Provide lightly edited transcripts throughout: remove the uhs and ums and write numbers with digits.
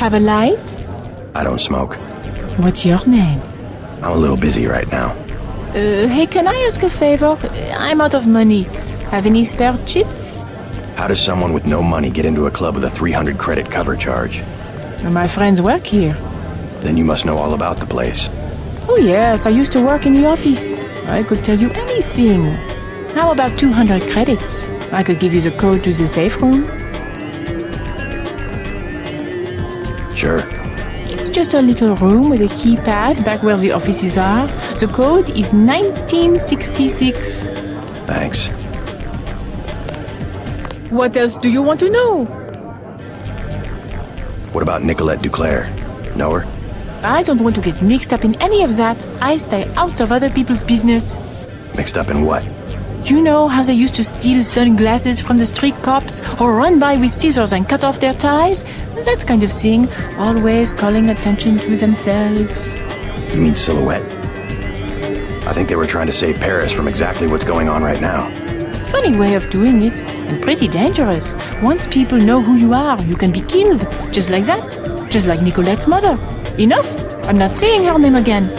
Have a light? I don't smoke. What's your name? I'm a little busy right now. Hey, can I ask a favor? I'm out of money. Have any spare chits? How does someone with no money get into a club with a 300 credit cover charge? My friends work here. Then you must know all about the place. Oh yes, I used to work in the office. I could tell you anything. How about 200 credits? I could give you the code to the safe room. Sure. It's just a little room with a keypad back where the offices are. The code is 1966. Thanks. What else do you want to know? What about Nicolette Duclair? Know her? I don't want to get mixed up in any of that. I stay out of other people's business. Mixed up in what? You know how they used to steal sunglasses from the street cops or run by with scissors and cut off their ties? That kind of thing, always calling attention to themselves. You mean Silhouette? I think they were trying to save Paris from exactly what's going on right now. Funny way of doing it, and pretty dangerous. Once people know who you are, you can be killed. Just like that. Just like Nicolette's mother. Enough! I'm not saying her name again.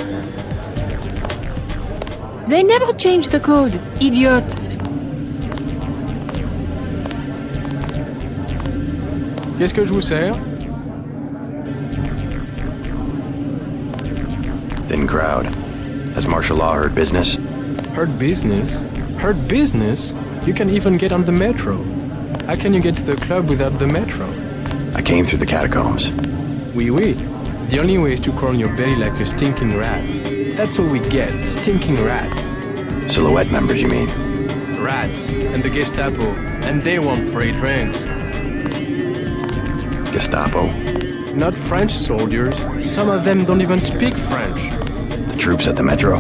They never change the code, idiots! Qu'est-ce que je vous sers? Thin crowd. Has martial law heard business? Heard business? Heard business? You can even get on the metro. How can you get to the club without the metro? I came through the catacombs. Oui. The only way is to crawl on your belly like a stinking rat. That's all we get, stinking rats. Silhouette members, you mean? Rats, and the Gestapo, and they want free drinks. Gestapo? Not French soldiers. Some of them don't even speak French. The troops at the metro?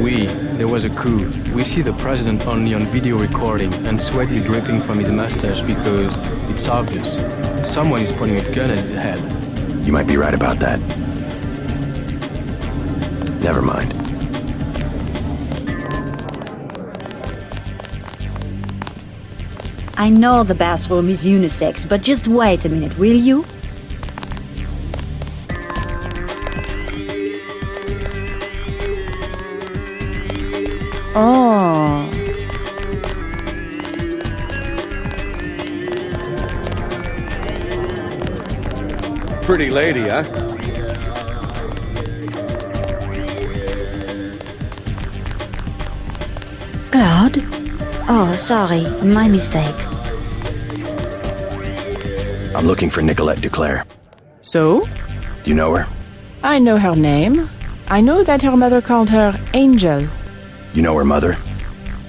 Oui, there was a coup. We see the president only on video recording, and sweat is dripping from his mustache because it's obvious. Someone is pointing a gun at his head. You might be right about that. Never mind. I know the bathroom is unisex, but just wait a minute, will you? Oh. Pretty lady, huh? Claude? Oh, sorry, my mistake. I'm looking for Nicolette Duclair. So? Do you know her? I know her name. I know that her mother called her Angel. You know her mother?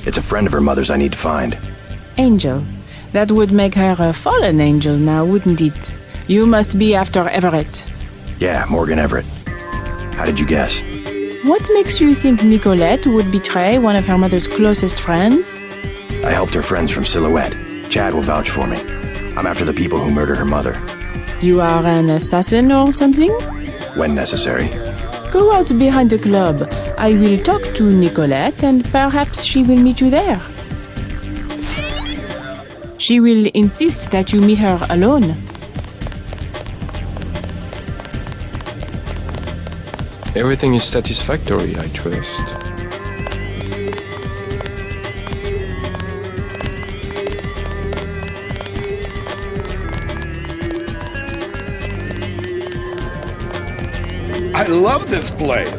It's a friend of her mother's I need to find. Angel. That would make her a fallen angel now, wouldn't it? You must be after Everett. Yeah, Morgan Everett. How did you guess? What makes you think Nicolette would betray one of her mother's closest friends? I helped her friends from Silhouette. Chad will vouch for me. I'm after the people who murdered her mother. You are an assassin or something? When necessary. Go out behind the club. I will talk to Nicolette and perhaps she will meet you there. She will insist that you meet her alone. Everything is satisfactory, I trust. I love this place.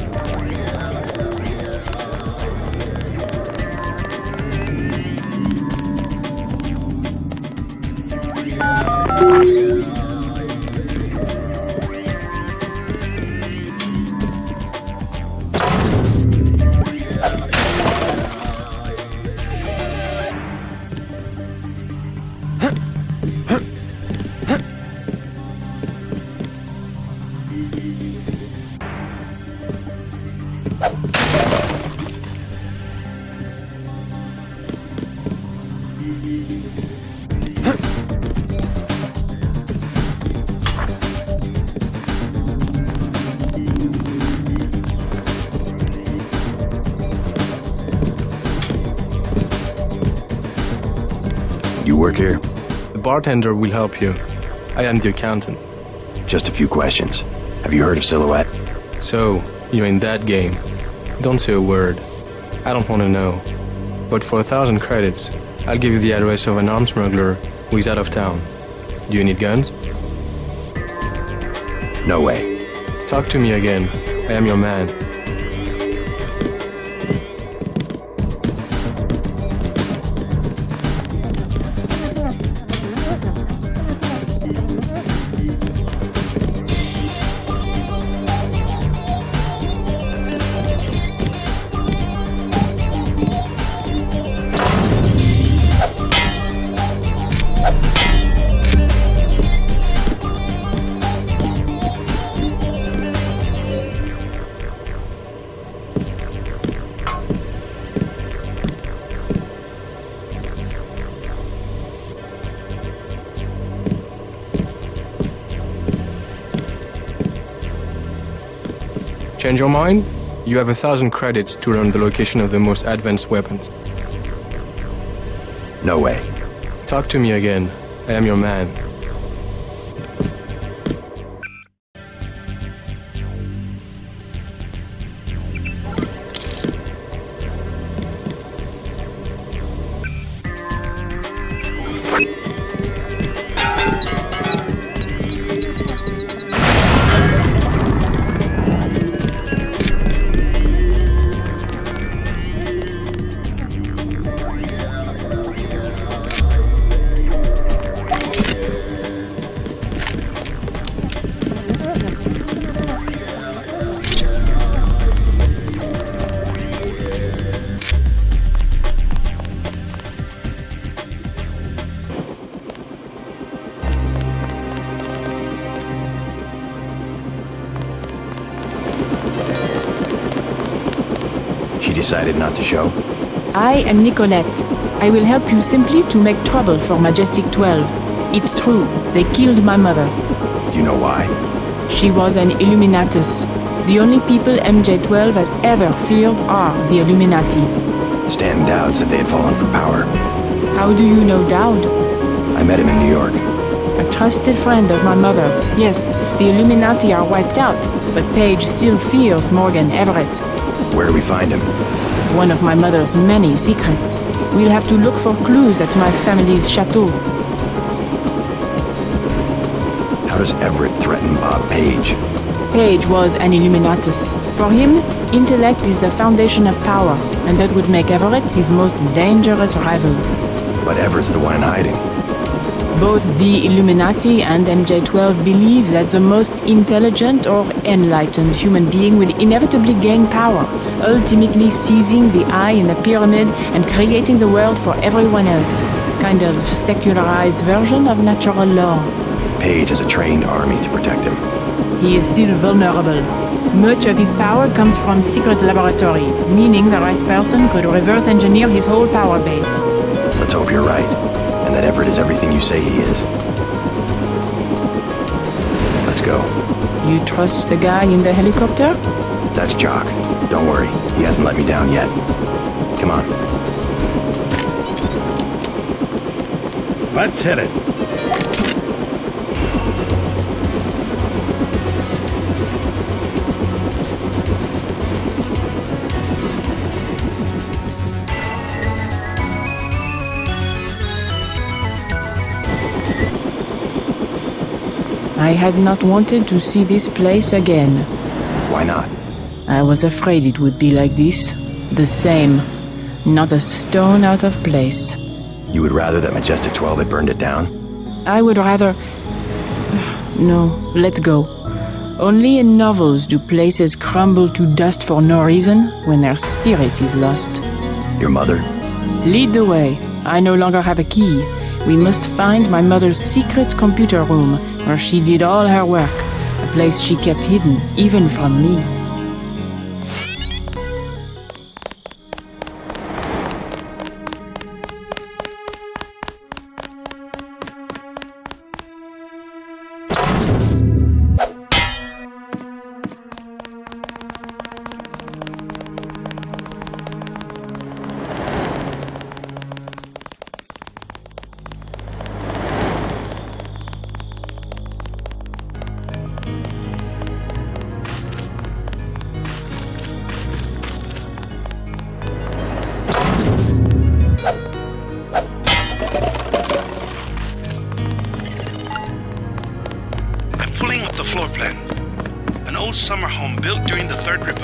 You work here? The bartender will help you. I am the accountant. Just a few questions. Have you heard of Silhouette? So, you're in that game. Don't say a word. I don't want to know. But for 1,000 credits, I'll give you the address of an arms smuggler who is out of town. Do you need guns? No way. Talk to me again. I am your man. Change your mind? You have 1,000 credits to learn the location of the most advanced weapons. No way. Talk to me again. I am your man. Decided not to show? I am Nicolette. I will help you simply to make trouble for Majestic 12. It's true, they killed my mother. Do you know why? She was an Illuminatus. The only people MJ-12 has ever feared are the Illuminati. Stan Dowd said they had fallen for power. How do you know Dowd? I met him in New York. A trusted friend of my mother's. Yes, the Illuminati are wiped out, but Paige still fears Morgan Everett. Where do we find him? One of my mother's many secrets. We'll have to look for clues at my family's chateau. How does Everett threaten Bob Page? Page was an Illuminatus. For him, intellect is the foundation of power, and that would make Everett his most dangerous rival. But Everett's the one in hiding. Both the Illuminati and MJ-12 believe that the most intelligent or enlightened human being will inevitably gain power, ultimately seizing the eye in the pyramid and creating the world for everyone else. Kind of secularized version of natural law. Page has a trained army to protect him. He is still vulnerable. Much of his power comes from secret laboratories, meaning the right person could reverse engineer his whole power base. Let's hope you're right, and that Everett is everything you say he is. Let's go. You trust the guy in the helicopter? That's Jock. Don't worry, he hasn't let me down yet. Come on. Let's hit it. I had not wanted to see this place again. Why not? I was afraid it would be like this. The same. Not a stone out of place. You would rather that Majestic 12 had burned it down? I would rather... No, let's go. Only in novels do places crumble to dust for no reason when their spirit is lost. Your mother? Lead the way. I no longer have a key. We must find my mother's secret computer room, where she did all her work, a place she kept hidden, even from me.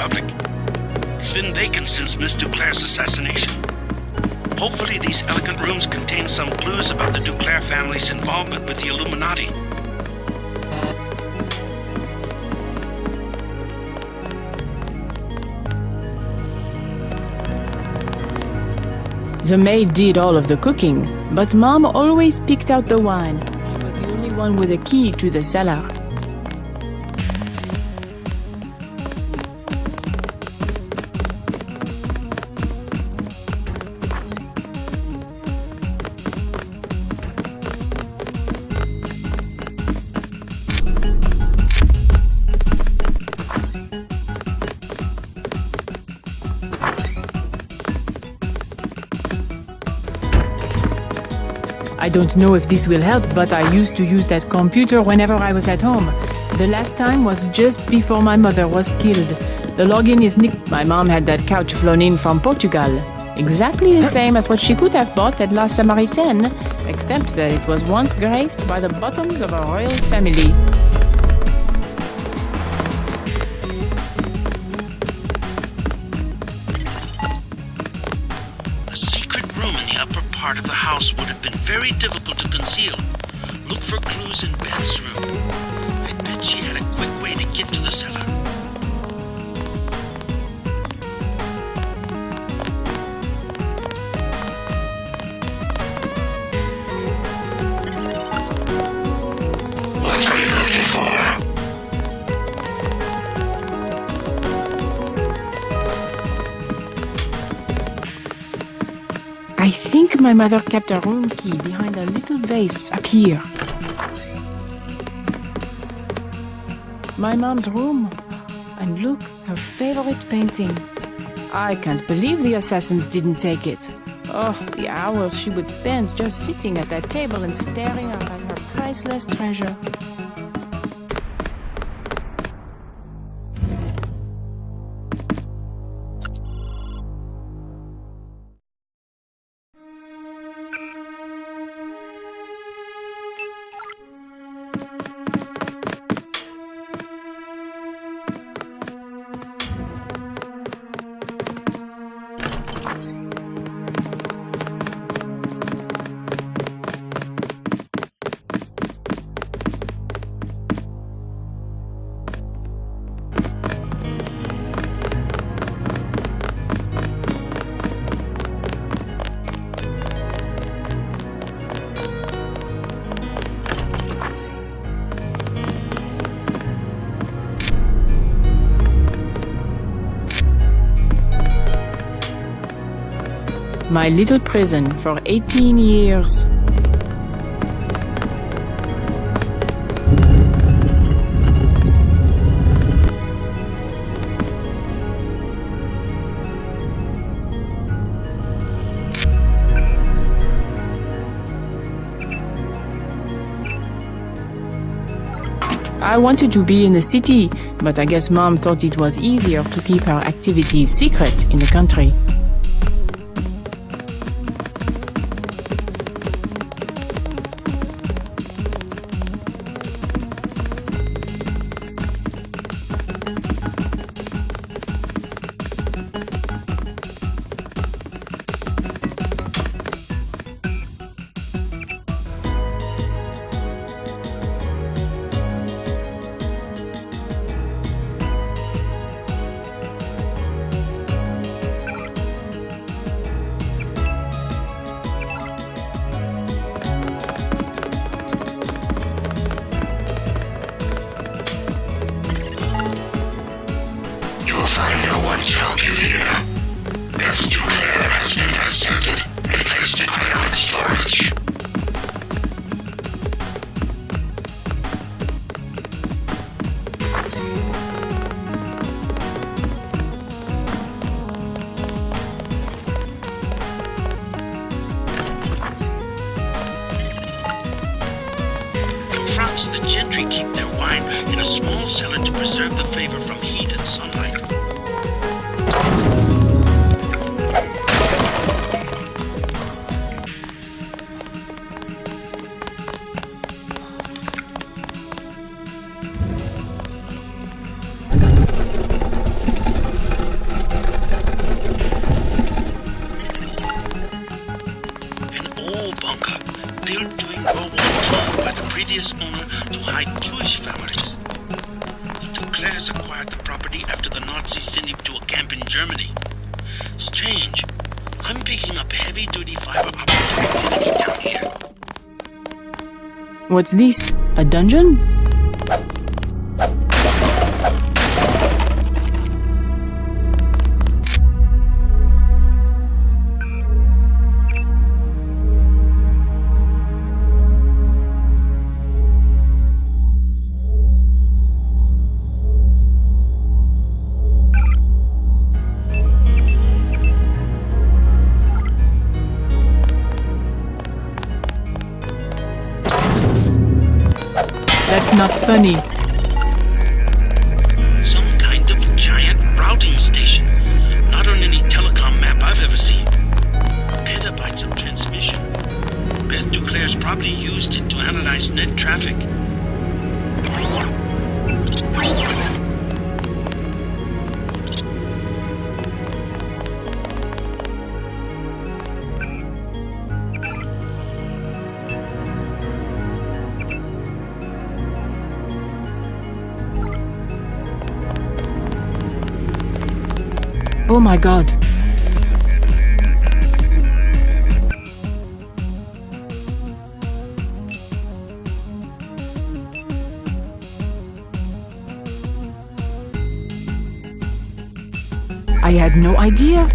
Republic. It's been vacant since Miss Duclair's assassination. Hopefully these elegant rooms contain some clues about the Duclair family's involvement with the Illuminati. The maid did all of the cooking, but Mom always picked out the wine. She was the only one with a key to the cellar. I don't know if this will help, but I used to use that computer whenever I was at home. The last time was just before my mother was killed. The login is Nick. My mom had that couch flown in from Portugal. Exactly the same as what she could have bought at La Samaritaine, except that it was once graced by the bottoms of a royal family. A secret room in the upper part of the house would have been very difficult to conceal. Look for clues in Beth's room. I bet she had a quick way to get to the cellar. What are you looking for? I think my mother kept a room key behind a little vase up here. My mom's room. And look, her favorite painting. I can't believe the assassins didn't take it. Oh, the hours she would spend just sitting at that table and staring at her priceless treasure. My little prison for 18 years. I wanted to be in the city, but I guess Mom thought it was easier to keep her activities secret in the country. The gentry keep their wine in a small cellar to preserve the flavor from heat and sunlight. Germany. Strange. I'm picking up heavy-duty fiber optic activity down here. What's this? A dungeon? That's not funny. Some kind of giant routing station. Not on any telecom map I've ever seen. Petabytes of transmission. Beth Duclair's probably used it to analyze net traffic. Oh my god. I had no idea.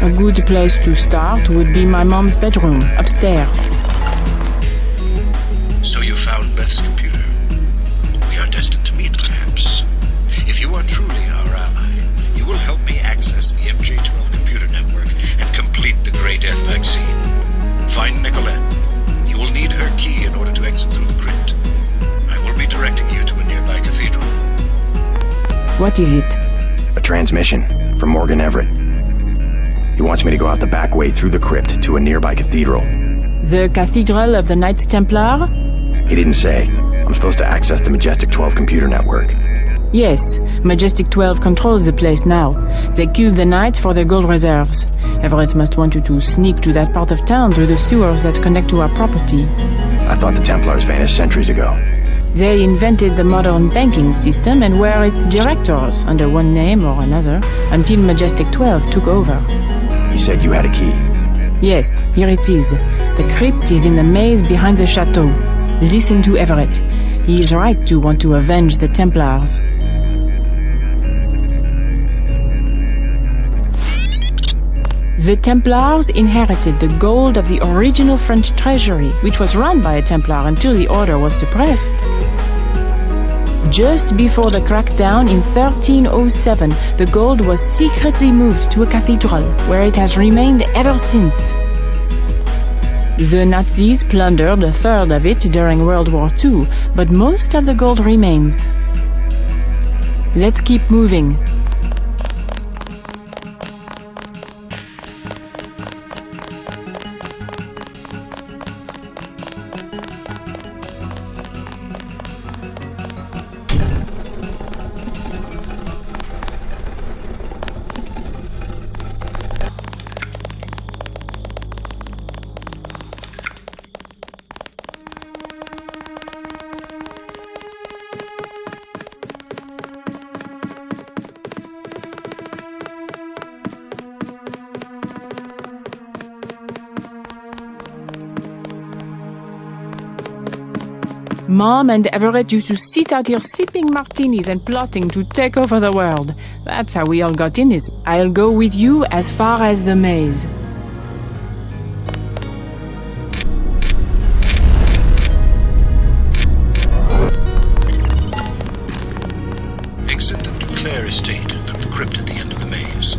A good place to start would be my mom's bedroom, upstairs. So you found Beth's computer. We are destined to meet, perhaps. If you are truly our ally, you will help me access the MJ-12 computer network and complete the Grey Death vaccine. Find Nicolette. You will need her key in order to exit through the crypt. I will be directing you to a nearby cathedral. What is it? A transmission from Morgan Everett. He wants me to go out the back way through the crypt to a nearby cathedral. The Cathedral of the Knights Templar? He didn't say. I'm supposed to access the Majestic 12 computer network. Yes, Majestic 12 controls the place now. They killed the Knights for their gold reserves. Everett must want you to sneak to that part of town through the sewers that connect to our property. I thought the Templars vanished centuries ago. They invented the modern banking system and were its directors under one name or another until Majestic 12 took over. He said you had a key. Yes, here it is. The crypt is in the maze behind the chateau. Listen to Everett. He is right to want to avenge the Templars. The Templars inherited the gold of the original French treasury, which was run by a Templar until the order was suppressed. Just before the crackdown in 1307, the gold was secretly moved to a cathedral, where it has remained ever since. The Nazis plundered a third of it during World War II, but most of the gold remains. Let's keep moving. Mom and Everett used to sit out here sipping martinis and plotting to take over the world. That's how we all got in this. I'll go with you as far as the maze. Exit the Duclair estate through the crypt at the end of the maze.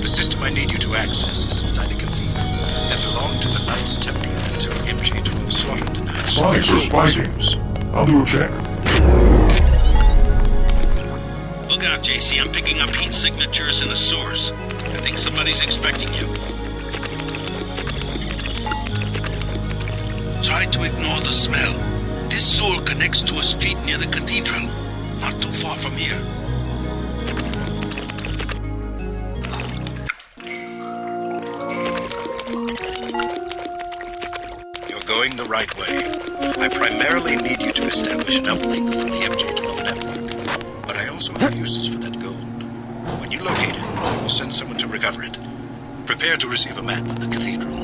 The system I need you to access is inside a cathedral that belonged to the Knights Templar until MJ-12 slaughtered the Knights. Sonics are spiking. I'll do a check. Look out, JC. I'm picking up heat signatures in the sewers. I think somebody's expecting you. ignore the smell. This sewer connects to a street near the cathedral, not too far from here. You're going the right way. I primarily need you to establish an uplink for the MJ-12 network, but I also have uses for that gold. When you locate it, I will send someone to recover it. Prepare to receive a map of the cathedral.